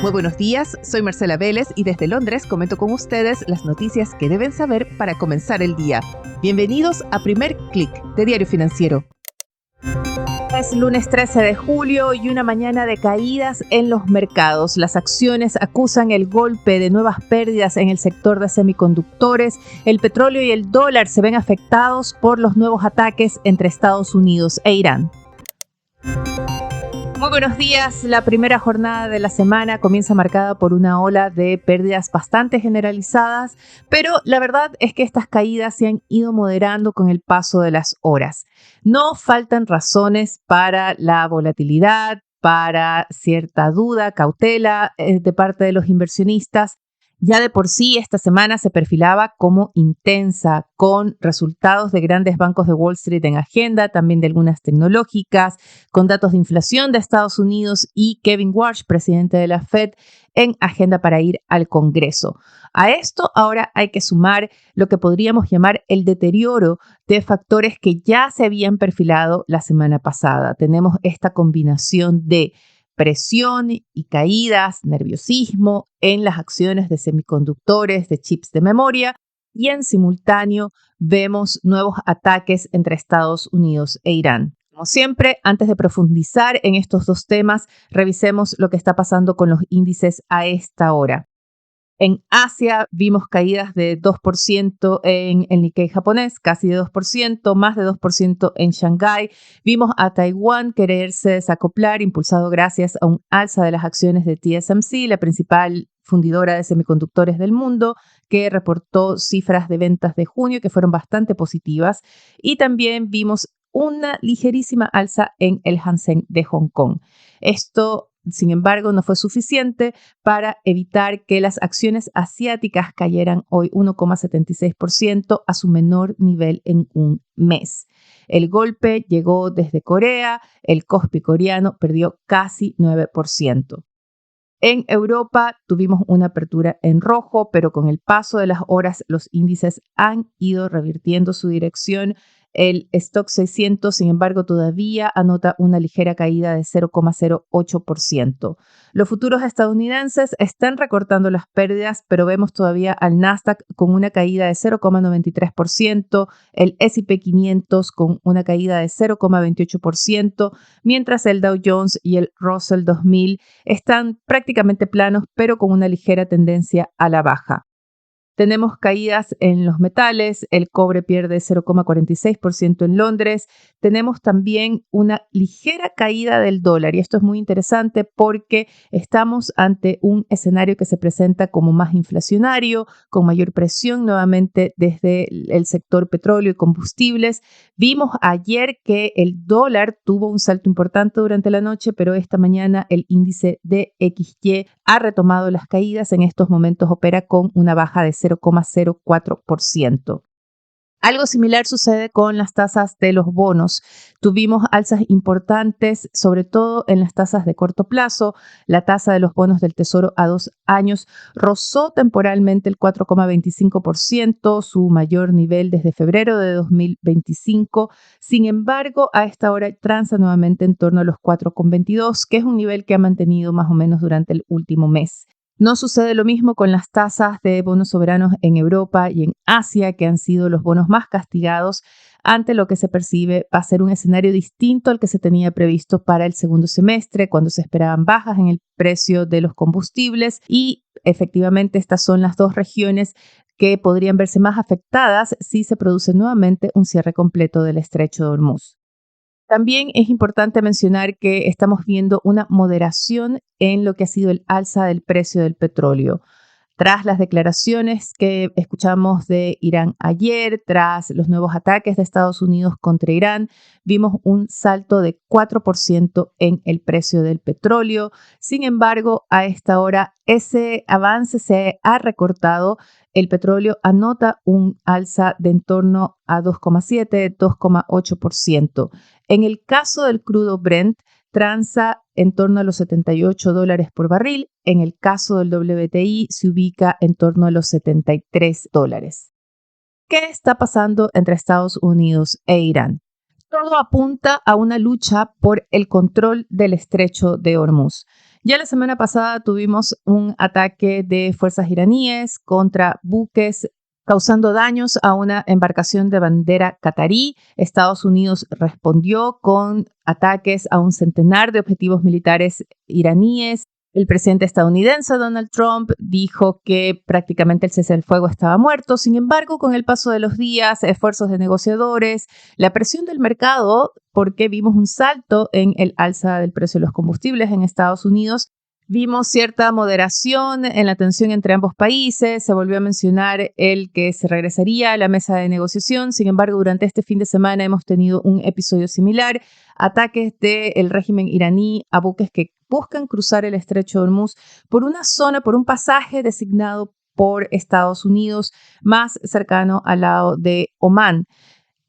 Muy buenos días, soy Marcela Vélez y desde Londres comento con ustedes las noticias que deben saber para comenzar el día. Bienvenidos a Primer Click de Diario Financiero. Es lunes 13 de julio y una mañana de caídas en los mercados. Las acciones acusan el golpe de nuevas pérdidas en el sector de semiconductores. El petróleo y el dólar se ven afectados por los nuevos ataques entre Estados Unidos e Irán. Muy buenos días. La primera jornada de la semana comienza marcada por una ola de pérdidas bastante generalizadas, pero la verdad es que estas caídas se han ido moderando con el paso de las horas. No faltan razones para la volatilidad, para cierta duda, cautela de parte de los inversionistas. Ya de por sí esta semana se perfilaba como intensa, con resultados de grandes bancos de Wall Street en agenda, también de algunas tecnológicas, con datos de inflación de Estados Unidos y Kevin Warsh, presidente de la Fed, en agenda para ir al Congreso. A esto ahora hay que sumar lo que podríamos llamar el deterioro de factores que ya se habían perfilado la semana pasada. Tenemos esta combinación de presión y caídas, nerviosismo en las acciones de semiconductores, de chips de memoria, y en simultáneo vemos nuevos ataques entre Estados Unidos e Irán. Como siempre, antes de profundizar en estos dos temas, revisemos lo que está pasando con los índices a esta hora. En Asia vimos caídas de 2% en el Nikkei japonés, casi de 2%, más de 2% en Shanghái. Vimos a Taiwán quererse desacoplar, impulsado gracias a un alza de las acciones de TSMC, la principal fundidora de semiconductores del mundo, que reportó cifras de ventas de junio que fueron bastante positivas. Y también vimos una ligerísima alza en el Hang Seng de Hong Kong. Esto, sin embargo, no fue suficiente para evitar que las acciones asiáticas cayeran hoy 1,76% a su menor nivel en un mes. El golpe llegó desde Corea, el Kospi coreano perdió casi 9%. En Europa tuvimos una apertura en rojo, pero con el paso de las horas los índices han ido revirtiendo su dirección. El Stoxx 600, sin embargo, todavía anota una ligera caída de 0,08%. Los futuros estadounidenses están recortando las pérdidas, pero vemos todavía al Nasdaq con una caída de 0,93%, el S&P 500 con una caída de 0,28%, mientras el Dow Jones y el Russell 2000 están prácticamente planos, pero con una ligera tendencia a la baja. Tenemos caídas en los metales, el cobre pierde 0,46% en Londres. Tenemos también una ligera caída del dólar y esto es muy interesante porque estamos ante un escenario que se presenta como más inflacionario, con mayor presión nuevamente desde el sector petróleo y combustibles. Vimos ayer que el dólar tuvo un salto importante durante la noche, pero esta mañana el índice DXY ha retomado las caídas. En estos momentos opera con una baja de 0,04%. Algo similar sucede con las tasas de los bonos. Tuvimos alzas importantes, sobre todo en las tasas de corto plazo. La tasa de los bonos del Tesoro a 2 años rozó temporalmente el 4,25%, su mayor nivel desde febrero de 2025. Sin embargo, a esta hora transa nuevamente en torno a los 4,22, que es un nivel que ha mantenido más o menos durante el último mes. No sucede lo mismo con las tasas de bonos soberanos en Europa y en Asia, que han sido los bonos más castigados ante lo que se percibe va a ser un escenario distinto al que se tenía previsto para el segundo semestre, cuando se esperaban bajas en el precio de los combustibles, y efectivamente estas son las dos regiones que podrían verse más afectadas si se produce nuevamente un cierre completo del estrecho de Hormuz. También es importante mencionar que estamos viendo una moderación en lo que ha sido el alza del precio del petróleo. Tras las declaraciones que escuchamos de Irán ayer, tras los nuevos ataques de Estados Unidos contra Irán, vimos un salto de 4% en el precio del petróleo. Sin embargo, a esta hora ese avance se ha recortado. El petróleo anota un alza de en torno a 2,7, 2,8%. En el caso del crudo Brent, transa en torno a los $78 por barril. En el caso del WTI se ubica en torno a los $73. ¿Qué está pasando entre Estados Unidos e Irán? Todo apunta a una lucha por el control del estrecho de Hormuz. Ya la semana pasada tuvimos un ataque de fuerzas iraníes contra buques causando daños a una embarcación de bandera catarí. Estados Unidos respondió con ataques a un centenar de objetivos militares iraníes. El presidente estadounidense Donald Trump dijo que prácticamente el cese del fuego estaba muerto. Sin embargo, con el paso de los días, esfuerzos de negociadores, la presión del mercado, porque vimos un salto en el alza del precio de los combustibles en Estados Unidos, vimos cierta moderación en la tensión entre ambos países. Se volvió a mencionar el que se regresaría a la mesa de negociación. Sin embargo, durante este fin de semana hemos tenido un episodio similar. Ataques del régimen iraní a buques que buscan cruzar el estrecho de Hormuz por una zona, por un pasaje designado por Estados Unidos más cercano al lado de Omán.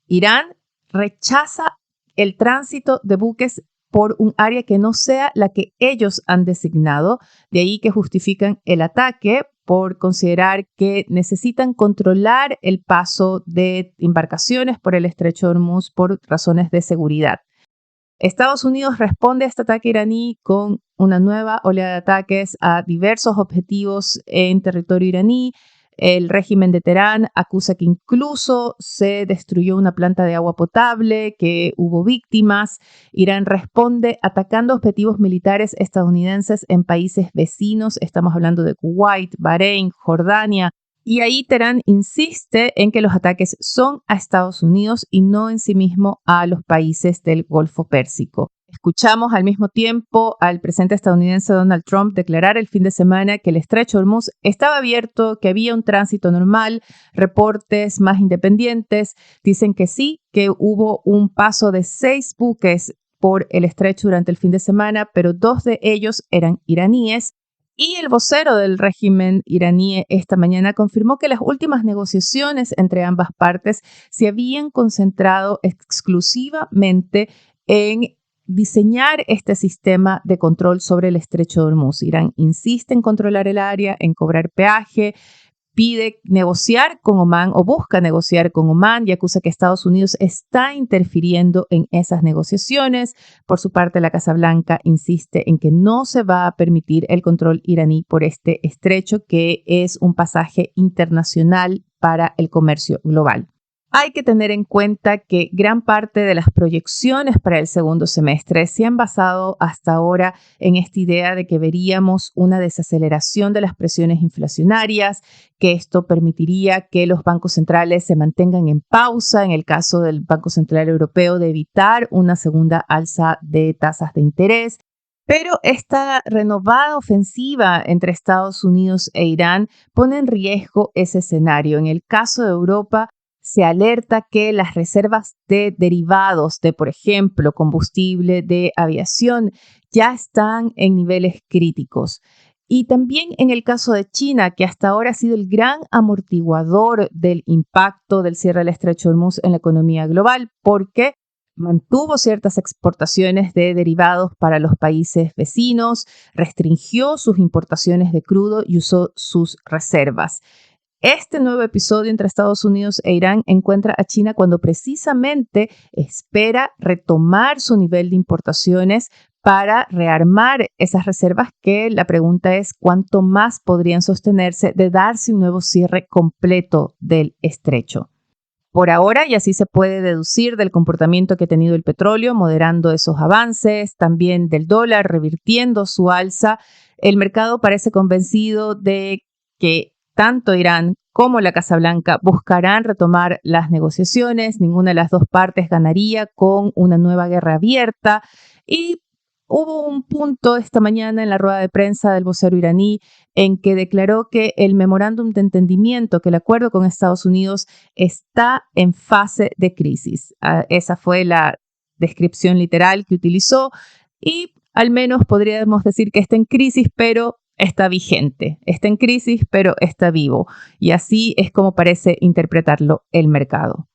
Irán rechaza el tránsito de buques por un área que no sea la que ellos han designado. De ahí que justifican el ataque por considerar que necesitan controlar el paso de embarcaciones por el estrecho de Hormuz por razones de seguridad. Estados Unidos responde a este ataque iraní con una nueva oleada de ataques a diversos objetivos en territorio iraní. El régimen de Teherán acusa que incluso se destruyó una planta de agua potable, que hubo víctimas. Irán responde atacando objetivos militares estadounidenses en países vecinos. Estamos hablando de Kuwait, Bahrein, Jordania. Y ahí Teherán insiste en que los ataques son a Estados Unidos y no en sí mismo a los países del Golfo Pérsico. Escuchamos al mismo tiempo al presidente estadounidense Donald Trump declarar el fin de semana que el estrecho de Hormuz estaba abierto, que había un tránsito normal. Reportes más independientes dicen que sí, que hubo un paso de 6 buques por el estrecho durante el fin de semana, pero 2 de ellos eran iraníes. Y el vocero del régimen iraní esta mañana confirmó que las últimas negociaciones entre ambas partes se habían concentrado exclusivamente en diseñar este sistema de control sobre el estrecho de Hormuz. Irán insiste en controlar el área, en cobrar peaje, pide negociar con Omán o busca negociar con Omán y acusa que Estados Unidos está interfiriendo en esas negociaciones. Por su parte, la Casa Blanca insiste en que no se va a permitir el control iraní por este estrecho, que es un pasaje internacional para el comercio global. Hay que tener en cuenta que gran parte de las proyecciones para el segundo semestre se han basado hasta ahora en esta idea de que veríamos una desaceleración de las presiones inflacionarias, que esto permitiría que los bancos centrales se mantengan en pausa, en el caso del Banco Central Europeo, de evitar una segunda alza de tasas de interés. Pero esta renovada ofensiva entre Estados Unidos e Irán pone en riesgo ese escenario. En el caso de Europa, se alerta que las reservas de derivados de, por ejemplo, combustible de aviación ya están en niveles críticos. Y también en el caso de China, que hasta ahora ha sido el gran amortiguador del impacto del cierre del estrecho de Hormuz en la economía global, porque mantuvo ciertas exportaciones de derivados para los países vecinos, restringió sus importaciones de crudo y usó sus reservas. Este nuevo episodio entre Estados Unidos e Irán encuentra a China cuando precisamente espera retomar su nivel de importaciones para rearmar esas reservas, que la pregunta es cuánto más podrían sostenerse de darse un nuevo cierre completo del estrecho. Por ahora, y así se puede deducir del comportamiento que ha tenido el petróleo, moderando esos avances, también del dólar, revirtiendo su alza, el mercado parece convencido de que tanto Irán como la Casa Blanca buscarán retomar las negociaciones. Ninguna de las dos partes ganaría con una nueva guerra abierta. Y hubo un punto esta mañana en la rueda de prensa del vocero iraní en que declaró que el memorándum de entendimiento, que el acuerdo con Estados Unidos está en fase de crisis. Esa fue la descripción literal que utilizó y al menos podríamos decir que está en crisis, pero está vigente, está en crisis, pero está vivo. Y así es como parece interpretarlo el mercado.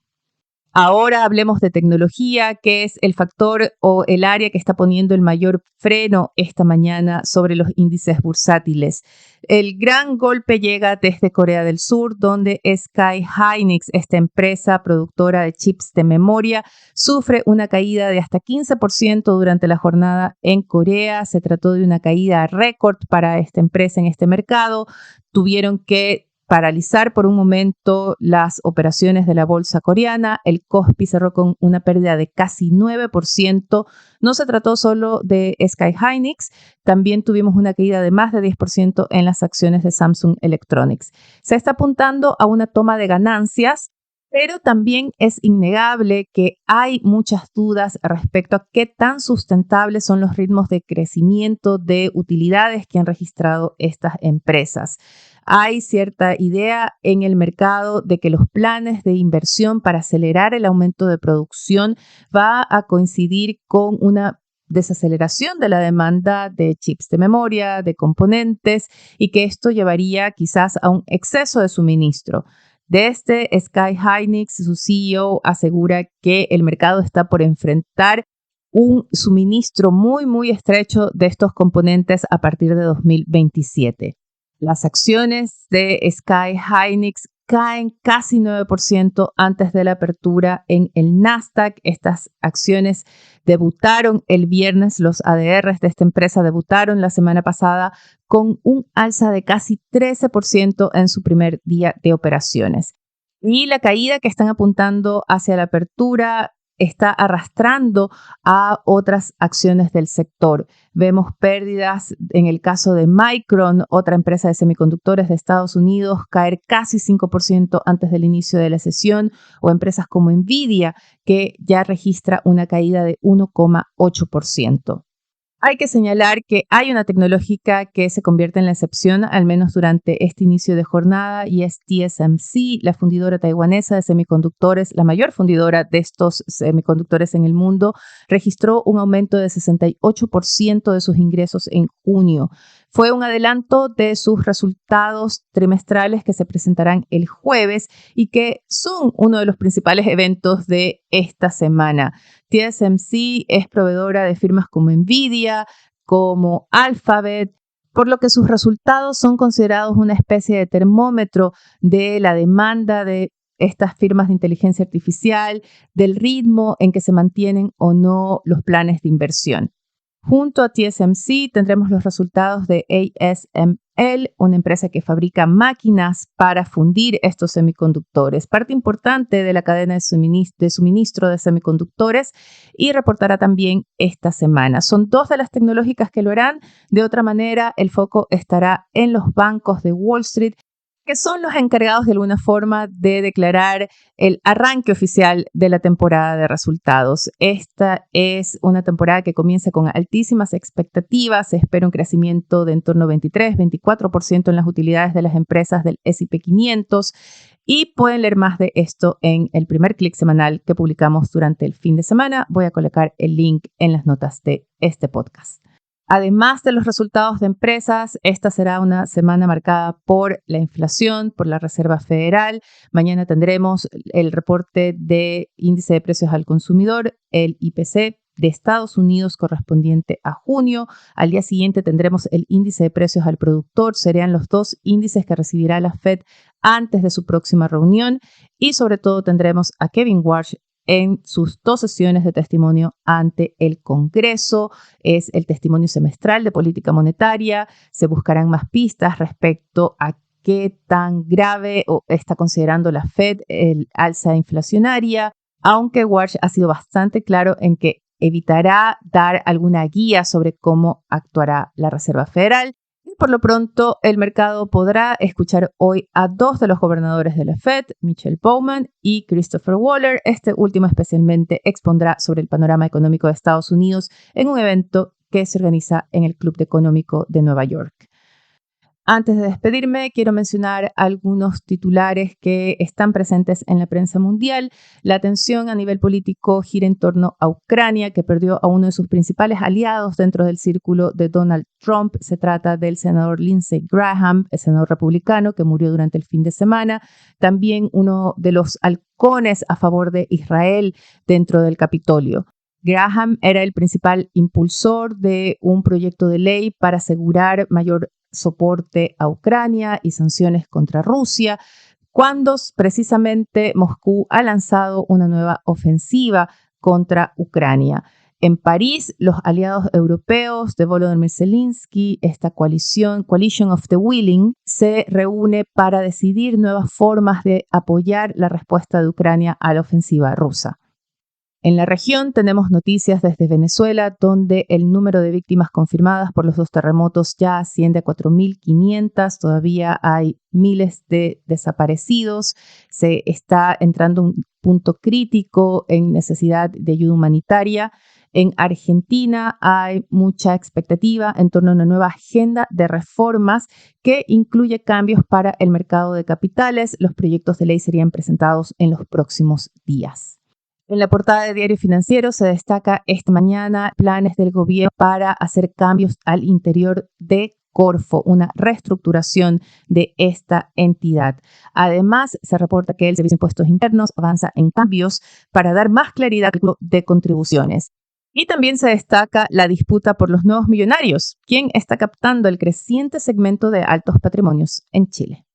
Ahora hablemos de tecnología, que es el factor o el área que está poniendo el mayor freno esta mañana sobre los índices bursátiles. El gran golpe llega desde Corea del Sur, donde SK hynix, esta empresa productora de chips de memoria, sufre una caída de hasta 15% durante la jornada en Corea. Se trató de una caída récord para esta empresa en este mercado. Tuvieron que paralizar por un momento las operaciones de la bolsa coreana. El Kospi cerró con una pérdida de casi 9%. No se trató solo de SK hynix, también tuvimos una caída de más de 10% en las acciones de Samsung Electronics. Se está apuntando a una toma de ganancias, pero también es innegable que hay muchas dudas respecto a qué tan sustentables son los ritmos de crecimiento de utilidades que han registrado estas empresas. Hay cierta idea en el mercado de que los planes de inversión para acelerar el aumento de producción va a coincidir con una desaceleración de la demanda de chips de memoria, de componentes, y que esto llevaría quizás a un exceso de suministro. Desde SK hynix, su CEO asegura que el mercado está por enfrentar un suministro muy estrecho de estos componentes a partir de 2027. Las acciones de SK hynix caen casi 9% antes de la apertura en el Nasdaq. Estas acciones debutaron el viernes, los ADRs de esta empresa debutaron la semana pasada con un alza de casi 13% en su primer día de operaciones. Y la caída que están apuntando hacia la apertura está arrastrando a otras acciones del sector. Vemos pérdidas en el caso de Micron, otra empresa de semiconductores de Estados Unidos, caer casi 5% antes del inicio de la sesión, o empresas como Nvidia, que ya registra una caída de 1,8%. Hay que señalar que hay una tecnológica que se convierte en la excepción, al menos durante este inicio de jornada, y es TSMC, la fundidora taiwanesa de semiconductores, la mayor fundidora de estos semiconductores en el mundo. Registró un aumento de 68% de sus ingresos en junio. Fue un adelanto de sus resultados trimestrales que se presentarán el jueves y que son uno de los principales eventos de esta semana. TSMC es proveedora de firmas como Nvidia, como Alphabet, por lo que sus resultados son considerados una especie de termómetro de la demanda de estas firmas de inteligencia artificial, del ritmo en que se mantienen o no los planes de inversión. Junto a TSMC tendremos los resultados de ASML, una empresa que fabrica máquinas para fundir estos semiconductores, parte importante de la cadena de suministro de semiconductores, y reportará también esta semana. Son dos de las tecnológicas que lo harán. De otra manera, el foco estará en los bancos de Wall Street, que son los encargados de alguna forma de declarar el arranque oficial de la temporada de resultados. Esta es una temporada que comienza con altísimas expectativas. Se espera un crecimiento de en torno a 23-24% en las utilidades de las empresas del S&P 500, y pueden leer más de esto en el primer clic semanal que publicamos durante el fin de semana. Voy a colocar el link en las notas de este podcast. Además de los resultados de empresas, esta será una semana marcada por la inflación, por la Reserva Federal. Mañana tendremos el reporte de índice de precios al consumidor, el IPC de Estados Unidos correspondiente a junio. Al día siguiente tendremos el índice de precios al productor. Serían los dos índices que recibirá la Fed antes de su próxima reunión. Y sobre todo tendremos a Kevin Warsh en sus dos sesiones de testimonio ante el Congreso. Es el testimonio semestral de política monetaria. Se buscarán más pistas respecto a qué tan grave está considerando la Fed el alza inflacionaria, aunque Warsh ha sido bastante claro en que evitará dar alguna guía sobre cómo actuará la Reserva Federal. Por lo pronto, el mercado podrá escuchar hoy a dos de los gobernadores de la Fed, Michelle Bowman y Christopher Waller. Este último especialmente expondrá sobre el panorama económico de Estados Unidos en un evento que se organiza en el Club Económico de Nueva York. Antes de despedirme, quiero mencionar algunos titulares que están presentes en la prensa mundial. La atención a nivel político gira en torno a Ucrania, que perdió a uno de sus principales aliados dentro del círculo de Donald Trump. Se trata del senador Lindsey Graham, el senador republicano que murió durante el fin de semana. También uno de los halcones a favor de Israel dentro del Capitolio. Graham era el principal impulsor de un proyecto de ley para asegurar mayor soporte a Ucrania y sanciones contra Rusia, cuando precisamente Moscú ha lanzado una nueva ofensiva contra Ucrania. En París, los aliados europeos de Volodymyr Zelensky, esta Coalition of the Willing, se reúne para decidir nuevas formas de apoyar la respuesta de Ucrania a la ofensiva rusa. En la región tenemos noticias desde Venezuela, donde el número de víctimas confirmadas por los dos terremotos ya asciende a 4.500. Todavía hay miles de desaparecidos. Se está entrando a un punto crítico en necesidad de ayuda humanitaria. En Argentina hay mucha expectativa en torno a una nueva agenda de reformas que incluye cambios para el mercado de capitales. Los proyectos de ley serían presentados en los próximos días. En la portada de Diario Financiero se destaca esta mañana planes del gobierno para hacer cambios al interior de Corfo, una reestructuración de esta entidad. Además, se reporta que el Servicio de Impuestos Internos avanza en cambios para dar más claridad de contribuciones. Y también se destaca la disputa por los nuevos millonarios, quien está captando el creciente segmento de altos patrimonios en Chile.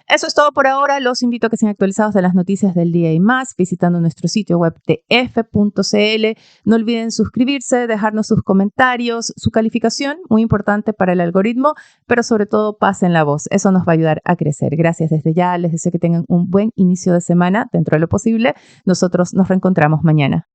Eso es todo por ahora. Los invito a que sean actualizados de las noticias del día y más visitando nuestro sitio web tf.cl. No olviden suscribirse, dejarnos sus comentarios, su calificación, muy importante para el algoritmo, pero sobre todo pasen la voz. Eso nos va a ayudar a crecer. Gracias desde ya. Les deseo que tengan un buen inicio de semana dentro de lo posible. Nosotros nos reencontramos mañana.